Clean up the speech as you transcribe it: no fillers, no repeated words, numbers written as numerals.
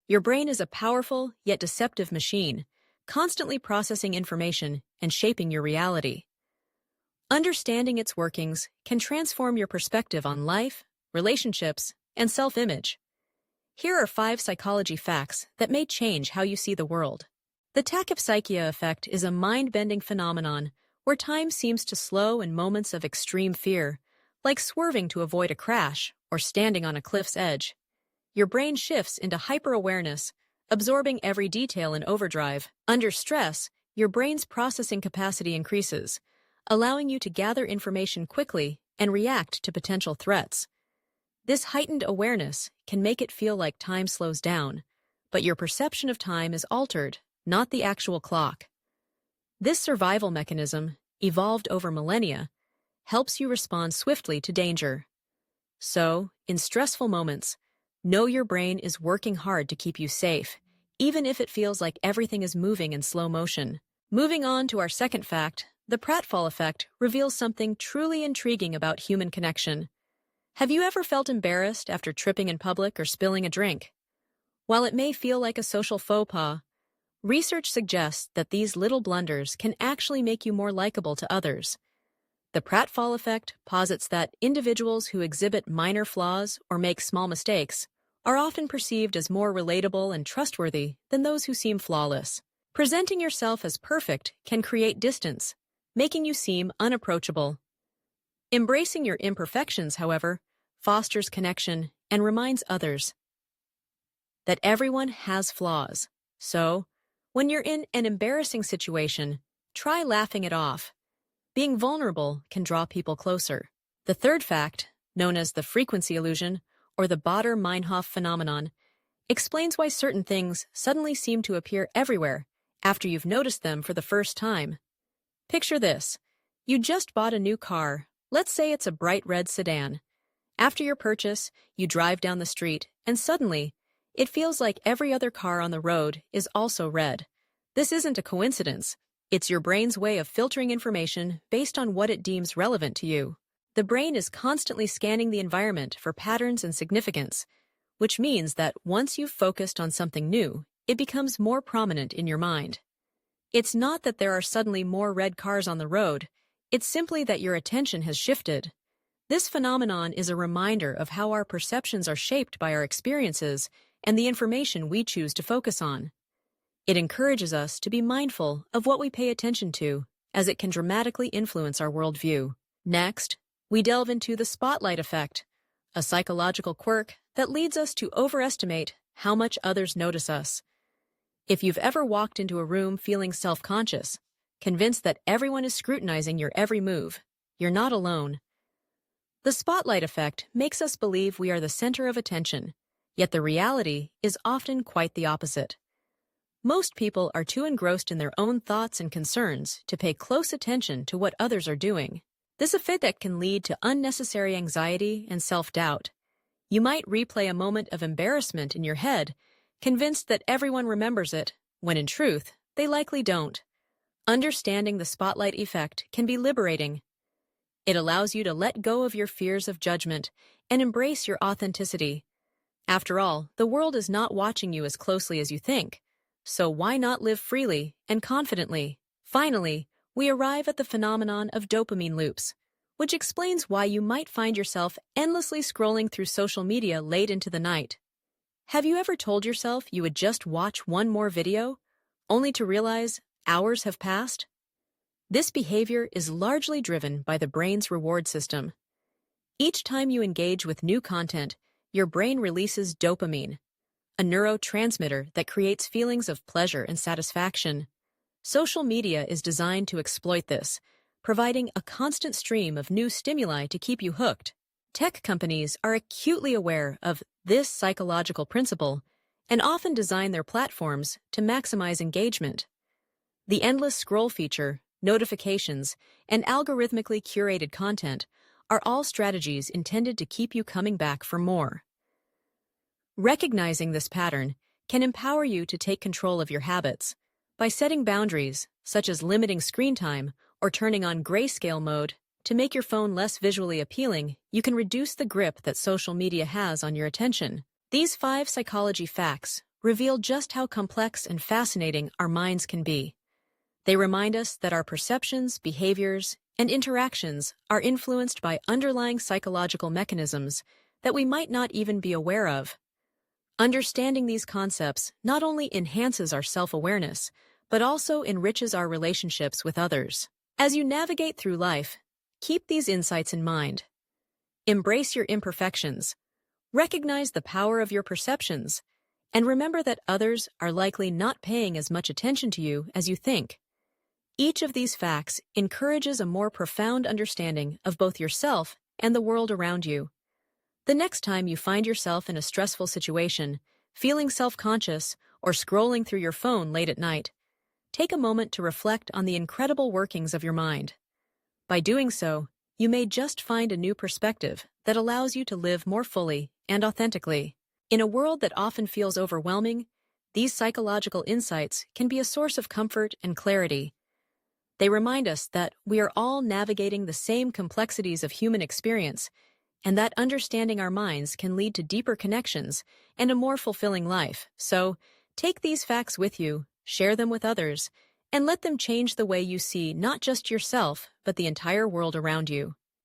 Your brain is a powerful yet deceptive machine, constantly processing information and shaping your reality. Understanding its workings can transform your perspective on life, relationships, and self-image. Here are 5 psychology facts that may change how you see the world. The tachypsychia effect is a mind-bending phenomenon where time seems to slow in moments of extreme fear, like swerving to avoid a crash or standing on a cliff's edge. Your brain shifts into hyper-awareness, absorbing every detail in overdrive. Under stress, your brain's processing capacity increases, allowing you to gather information quickly and react to potential threats. This heightened awareness can make it feel like time slows down, but your perception of time is altered, not the actual clock. This survival mechanism, evolved over millennia, helps you respond swiftly to danger. So, in stressful moments, know your brain is working hard to keep you safe, even if it feels like everything is moving in slow motion. Moving on to our second fact, the pratfall effect reveals something truly intriguing about human connection. Have you ever felt embarrassed after tripping in public or spilling a drink? While it may feel like a social faux pas, research suggests that these little blunders can actually make you more likable to others. The pratfall effect posits that individuals who exhibit minor flaws or make small mistakes are often perceived as more relatable and trustworthy than those who seem flawless. Presenting yourself as perfect can create distance, making you seem unapproachable. Embracing your imperfections, however, fosters connection and reminds others that everyone has flaws. So, when you're in an embarrassing situation, try laughing it off. Being vulnerable can draw people closer. The third fact, known as the frequency illusion or the Baader-Meinhof phenomenon, explains why certain things suddenly seem to appear everywhere after you've noticed them for the first time. Picture this. You just bought a new car. Let's say it's a bright red sedan. After your purchase, you drive down the street, and suddenly, it feels like every other car on the road is also red. This isn't a coincidence. It's your brain's way of filtering information based on what it deems relevant to you. The brain is constantly scanning the environment for patterns and significance, which means that once you've focused on something new, it becomes more prominent in your mind. It's not that there are suddenly more red cars on the road, it's simply that your attention has shifted. This phenomenon is a reminder of how our perceptions are shaped by our experiences and the information we choose to focus on. It encourages us to be mindful of what we pay attention to, as it can dramatically influence our worldview. Next, we delve into the spotlight effect, a psychological quirk that leads us to overestimate how much others notice us. If you've ever walked into a room feeling self-conscious, convinced that everyone is scrutinizing your every move, you're not alone. The spotlight effect makes us believe we are the center of attention, yet the reality is often quite the opposite. Most people are too engrossed in their own thoughts and concerns to pay close attention to what others are doing. This effect can lead to unnecessary anxiety and self-doubt. You might replay a moment of embarrassment in your head, convinced that everyone remembers it, when in truth, they likely don't. Understanding the spotlight effect can be liberating. It allows you to let go of your fears of judgment and embrace your authenticity. After all, the world is not watching you as closely as you think, so why not live freely and confidently? Finally, we arrive at the phenomenon of dopamine loops, which explains why you might find yourself endlessly scrolling through social media late into the night. Have you ever told yourself you would just watch one more video, only to realize hours have passed? This behavior is largely driven by the brain's reward system. Each time you engage with new content, your brain releases dopamine, a neurotransmitter that creates feelings of pleasure and satisfaction. Social media is designed to exploit this, providing a constant stream of new stimuli to keep you hooked. Tech companies are acutely aware of this psychological principle and often design their platforms to maximize engagement. The endless scroll feature, notifications, and algorithmically curated content are all strategies intended to keep you coming back for more. Recognizing this pattern can empower you to take control of your habits. By setting boundaries, such as limiting screen time or turning on grayscale mode to make your phone less visually appealing, you can reduce the grip that social media has on your attention. These 5 psychology facts reveal just how complex and fascinating our minds can be. They remind us that our perceptions, behaviors, and interactions are influenced by underlying psychological mechanisms that we might not even be aware of. Understanding these concepts not only enhances our self-awareness, but also enriches our relationships with others. As you navigate through life, keep these insights in mind. Embrace your imperfections, recognize the power of your perceptions, and remember that others are likely not paying as much attention to you as you think. Each of these facts encourages a more profound understanding of both yourself and the world around you. The next time you find yourself in a stressful situation, feeling self-conscious, or scrolling through your phone late at night, take a moment to reflect on the incredible workings of your mind. By doing so, you may just find a new perspective that allows you to live more fully and authentically. In a world that often feels overwhelming, these psychological insights can be a source of comfort and clarity. They remind us that we are all navigating the same complexities of human experience, and that understanding our minds can lead to deeper connections and a more fulfilling life. So, take these facts with you, share them with others, and let them change the way you see not just yourself, but the entire world around you.